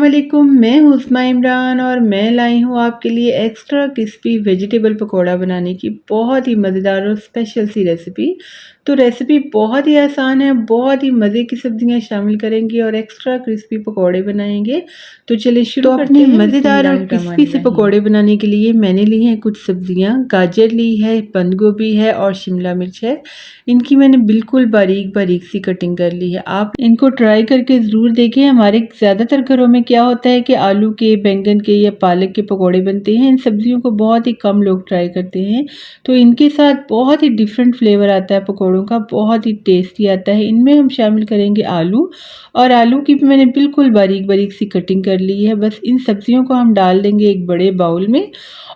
अस्सलामुअलैकुम, मैं हूँ उस्मा इमरान और मैं लाई हूँ आपके लिए एक्स्ट्रा क्रिस्पी वेजिटेबल पकोड़ा बनाने की बहुत ही मज़ेदार और स्पेशल सी रेसिपी। तो रेसिपी बहुत ही आसान है, बहुत ही मज़े की सब्जियां शामिल करेंगे और एक्स्ट्रा क्रिस्पी पकोड़े बनाएंगे। तो चलिए शुरू करते हैं। मज़ेदार और क्रिस्पी से पकोड़े बनाने के लिए मैंने ली हैं कुछ सब्जियां। गाजर ली है, बंद गोभी है और शिमला मिर्च है। इनकी मैंने बिल्कुल बारीक बारीक सी कटिंग कर ली है। आप इनको ट्राई करके ज़रूर देखें। हमारे ज़्यादातर घरों में क्या होता है कि आलू के, बैंगन के या पालक के पकोड़े बनते हैं। इन सब्जियों को बहुत ही कम लोग ट्राई करते हैं, तो इनके साथ बहुत ही डिफरेंट फ्लेवर आता है पकोड़ों का, बहुत ही टेस्टी आता है। इनमें हम शामिल करेंगे आलू, और आलू की भी मैंने बिल्कुल बारीक बारीक सी कटिंग कर ली है। बस इन सब्जियों को हम डाल देंगे एक बड़े बाउल में,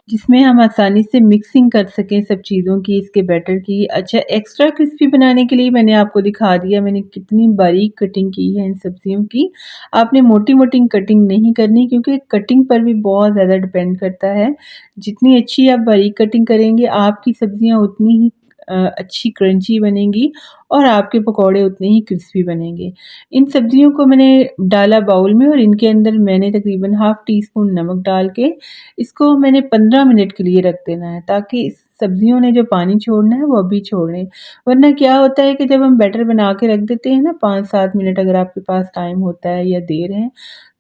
जिसमें हम आसानी से मिक्सिंग कर सकें सब चीज़ों की, इसके बैटर की। अच्छा, एक्स्ट्रा क्रिस्पी बनाने के लिए मैंने आपको दिखा दिया मैंने कितनी बारीक कटिंग की है इन सब्जियों की। आपने मोटी मोटी कटिंग नहीं करनी, क्योंकि कटिंग पर भी बहुत ज़्यादा डिपेंड करता है। जितनी अच्छी आप बारीक कटिंग करेंगे, आपकी सब्जियां उतनी ही अच्छी क्रंची बनेंगी और आपके पकोड़े उतने ही क्रिस्पी बनेंगे। इन सब्जियों को मैंने डाला बाउल में, और इनके अंदर मैंने तकरीबन हाफ़ टी स्पून नमक डाल के इसको मैंने 15 मिनट के लिए रख देना है, ताकि इस सब्जियों ने जो पानी छोड़ना है वो अभी छोड़ लें। वरना क्या होता है कि जब हम बैटर बना के रख देते हैं ना 5-7 मिनट, अगर आपके पास टाइम होता है या देर है,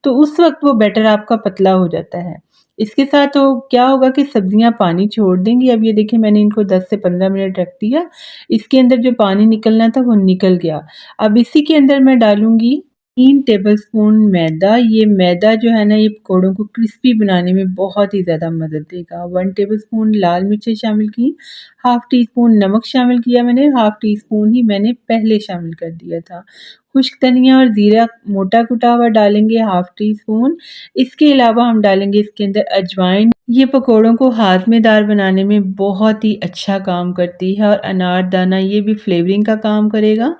तो उस वक्त वो बैटर आपका पतला हो जाता है। इसके साथ तो क्या होगा कि सब्जियां पानी छोड़ देंगी। अब ये देखिए, मैंने इनको 10 से 15 मिनट रख दिया। इसके अंदर जो पानी निकलना था वो निकल गया। अब इसी के अंदर मैं डालूंगी 3 टेबलस्पून मैदा। ये मैदा जो है ना, ये पकौड़ों को क्रिस्पी बनाने में बहुत ही ज़्यादा मदद देगा। 1 टेबलस्पून लाल मिर्चें शामिल की, हाफ़ टी स्पून नमक शामिल किया मैंने, हाफ़ टी स्पून ही मैंने पहले शामिल कर दिया था। खुश्क धनिया और ज़ीरा मोटा कुटा हुआ डालेंगे, हाफ़ टी स्पून। इसके अलावा हम डालेंगे इसके अंदर अजवाइन। ये पकोड़ों को हाजमेदार बनाने में बहुत ही अच्छा काम करती है, और अनारदाना ये भी फ्लेवरिंग का काम करेगा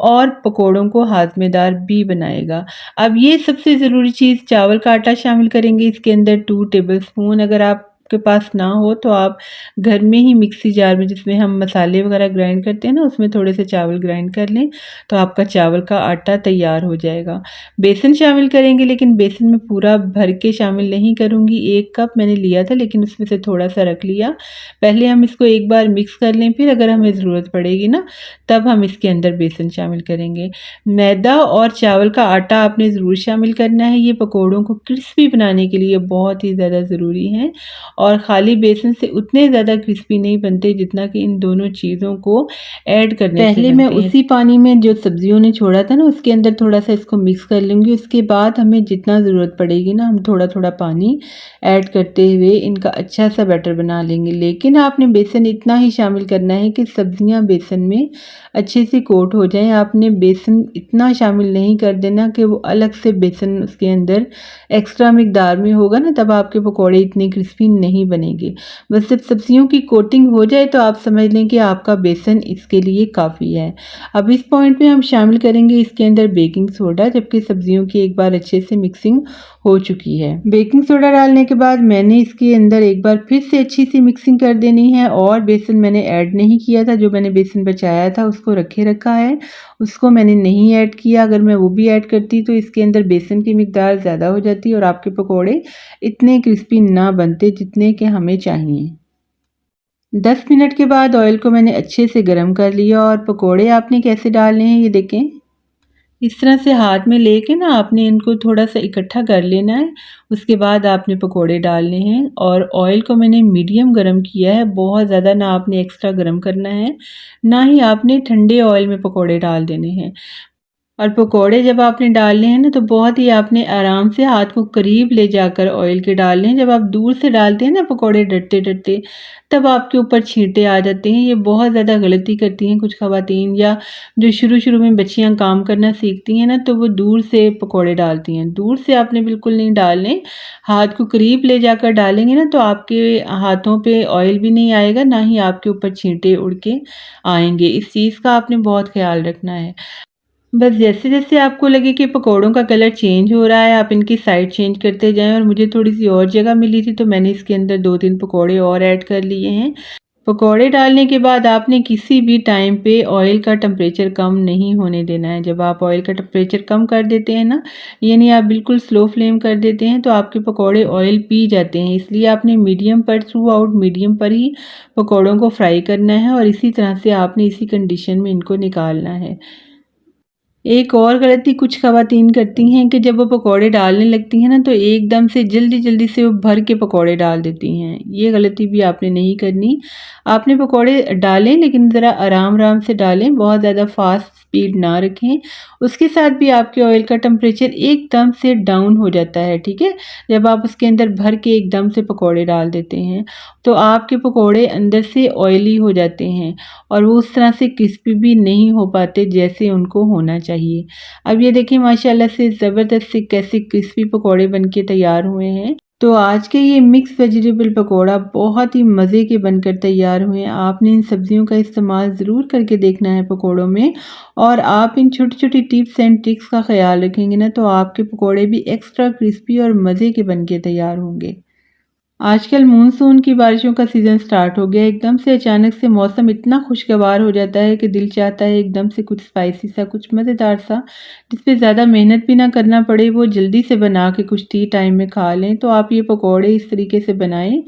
और पकोड़ों को हाजमेदार भी बनाएगा। अब ये सबसे ज़रूरी चीज़, चावल का आटा शामिल करेंगे इसके अंदर 2 टेबलस्पून। अगर आपके पास ना हो तो आप घर में ही मिक्सी जार में, जिसमें हम मसाले वगैरह ग्राइंड करते हैं ना, उसमें थोड़े से चावल ग्राइंड कर लें तो आपका चावल का आटा तैयार हो जाएगा। बेसन शामिल करेंगे, लेकिन बेसन में पूरा भर के शामिल नहीं करूँगी। 1 कप मैंने लिया था, लेकिन उसमें से थोड़ा सा रख लिया। पहले हम इसको एक बार मिक्स कर लें, फिर अगर हमें ज़रूरत पड़ेगी ना, तब हम इसके अंदर बेसन शामिल करेंगे। मैदा और चावल का आटा आपने ज़रूर शामिल करना है। ये पकोड़ों को क्रिस्पी बनाने के लिए बहुत ही ज़्यादा ज़रूरी है, और खाली बेसन से उतने ज़्यादा क्रिस्पी नहीं बनते जितना कि इन दोनों चीज़ों को ऐड करने से पहले मैं उसी पानी में जो सब्जियों ने छोड़ा था ना, उसके अंदर थोड़ा सा इसको मिक्स कर लूँगी। उसके बाद हमें जितना ज़रूरत पड़ेगी ना, हम थोड़ा थोड़ा पानी ऐड करते हुए इनका अच्छा सा बैटर बना लेंगे। लेकिन आपने बेसन इतना ही शामिल करना है कि सब्जियां बेसन में अच्छे से कोट हो जाएं। आपने बेसन इतना शामिल नहीं कर देना कि वो अलग से बेसन उसके अंदर एक्स्ट्रा मिकदार में होगा ना, तब आपके पकोड़े इतने क्रिस्पी नहीं बनेंगे। बस जब सब्जियों की कोटिंग हो जाए तो आप समझ लें कि आपका बेसन इसके लिए काफ़ी है। अब इस पॉइंट पे हम शामिल करेंगे इसके अंदर बेकिंग सोडा, जबकि सब्जियों की एक बार अच्छे से मिक्सिंग हो चुकी है। बेकिंग सोडा डालने के बाद मैंने इसके अंदर एक बार फिर से अच्छी सी मिक्सिंग कर देनी है, और बेसन मैंने ऐड नहीं किया था। जो मैंने बेसन बचाया था उसको रखे रखा है, उसको मैंने नहीं ऐड किया। अगर मैं वो भी ऐड करती तो इसके अंदर बेसन की मिकदार ज़्यादा हो जाती और आपके पकोड़े इतने क्रिस्पी ना बनते जितने के हमें चाहिए। 10 मिनट के बाद ऑयल को मैंने अच्छे से गर्म कर लिया, और पकोड़े आपने कैसे डालने हैं ये देखें। इस तरह से हाथ में लेके ना आपने इनको थोड़ा सा इकट्ठा कर लेना है। उसके बाद आपने पकोड़े डालने हैं, और ऑयल को मैंने मीडियम गरम किया है। बहुत ज़्यादा ना आपने एक्स्ट्रा गरम करना है, ना ही आपने ठंडे ऑयल में पकोड़े डाल देने हैं। और पकोड़े जब आपने डालने हैं ना, तो बहुत ही आपने आराम से हाथ को करीब ले जाकर ऑयल के डालने हैं। जब आप दूर से डालते हैं ना पकोड़े डरते डरते, तब आपके ऊपर छींटे आ जाते हैं। ये बहुत ज़्यादा गलती करती हैं कुछ ख़वातीन, या जो शुरू शुरू में बच्चियां काम करना सीखती हैं ना, तो वो दूर से पकोड़े डालती हैं। दूर से आपने बिल्कुल नहीं डालने, हाथ को करीब ले जाकर डालेंगे ना, तो आपके हाथों पे ऑयल भी नहीं आएगा, ना ही आपके ऊपर छींटे उड़ के आएंगे। इस चीज़ का आपने बहुत ख्याल रखना है। बस जैसे जैसे आपको लगे कि पकोड़ों का कलर चेंज हो रहा है, आप इनकी साइड चेंज करते जाएं। और मुझे थोड़ी सी और जगह मिली थी, तो मैंने इसके अंदर 2-3 पकोड़े और ऐड कर लिए हैं। पकौड़े डालने के बाद आपने किसी भी टाइम पे ऑयल का टेम्परेचर कम नहीं होने देना है। जब आप ऑयल का टेम्परेचर कम कर देते हैं ना, यानी आप बिल्कुल स्लो फ्लेम कर देते हैं, तो आपके पकौड़े ऑयल पी जाते हैं। इसलिए आपने मीडियम पर, थ्रू आउट मीडियम पर ही पकौड़ों को फ्राई करना है और इसी तरह से आपने इसी कंडीशन में इनको निकालना है। एक और गलती कुछ ख़वातीन करती हैं कि जब वो पकौड़े डालने लगती हैं ना, तो एकदम से जल्दी-जल्दी से वो भर के पकौड़े डाल देती हैं। ये गलती भी आपने नहीं करनी। आपने पकौड़े डालें लेकिन ज़रा आराम-आराम से डालें, बहुत ज़्यादा फ़ास्ट स्पीड ना रखें। उसके साथ भी आपके ऑयल का टेम्परेचर एकदम से डाउन हो जाता है, ठीक है? जब आप उसके अंदर भर के एकदम से पकौड़े डाल देते हैं, तो आपके पकौड़े अंदर से ऑयली हो जाते हैं और वो उस तरह से क्रिस्पी भी नहीं हो पाते जैसे उनको होना चाहिए। अब ये देखिए माशाल्लाह से ज़बरदस्त से कैसे क्रिस्पी पकौड़े बनके तैयार हुए हैं। तो आज के ये मिक्स वेजिटेबल पकौड़ा बहुत ही मज़े के बनकर तैयार हुए हैं। आपने इन सब्जियों का इस्तेमाल ज़रूर करके देखना है पकौड़ों में, और आप इन छोटी-छोटी टिप्स एंड ट्रिक्स का ख़्याल रखेंगे ना, तो आपके पकौड़े भी एक्स्ट्रा क्रिस्पी और मज़े के बनके तैयार होंगे। आजकल मानसून की बारिशों का सीज़न स्टार्ट हो गया है। एकदम से अचानक से मौसम इतना खुशगवार हो जाता है कि दिल चाहता है एकदम से कुछ स्पाइसी सा, कुछ मज़ेदार सा, जिस पे ज़्यादा मेहनत भी ना करना पड़े, वो जल्दी से बना के कुछ टी टाइम में खा लें। तो आप ये पकौड़े इस तरीके से बनाएं,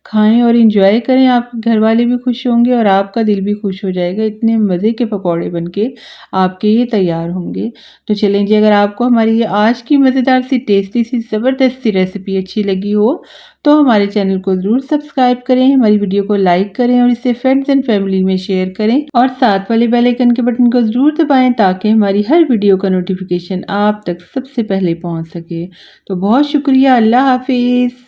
खाएं और इंजॉय करें। आपके घर वाले भी खुश होंगे और आपका दिल भी खुश हो जाएगा। इतने मज़े के पकौड़े बनके आपके ये तैयार होंगे। तो चलें जी, अगर आपको हमारी ये आज की मज़ेदार सी, टेस्टी सी, ज़बरदस्त सी रेसिपी अच्छी लगी हो, तो हमारे चैनल को ज़रूर सब्सक्राइब करें, हमारी वीडियो को लाइक करें और इसे फ्रेंड्स एंड फैमिली में शेयर करें और साथ वाले बेल आइकन के बटन को ज़रूर दबाएं ताकि हमारी हर वीडियो का नोटिफिकेशन आप तक सबसे पहले पहुंच सके। तो बहुत शुक्रिया। अल्लाह हाफिज़।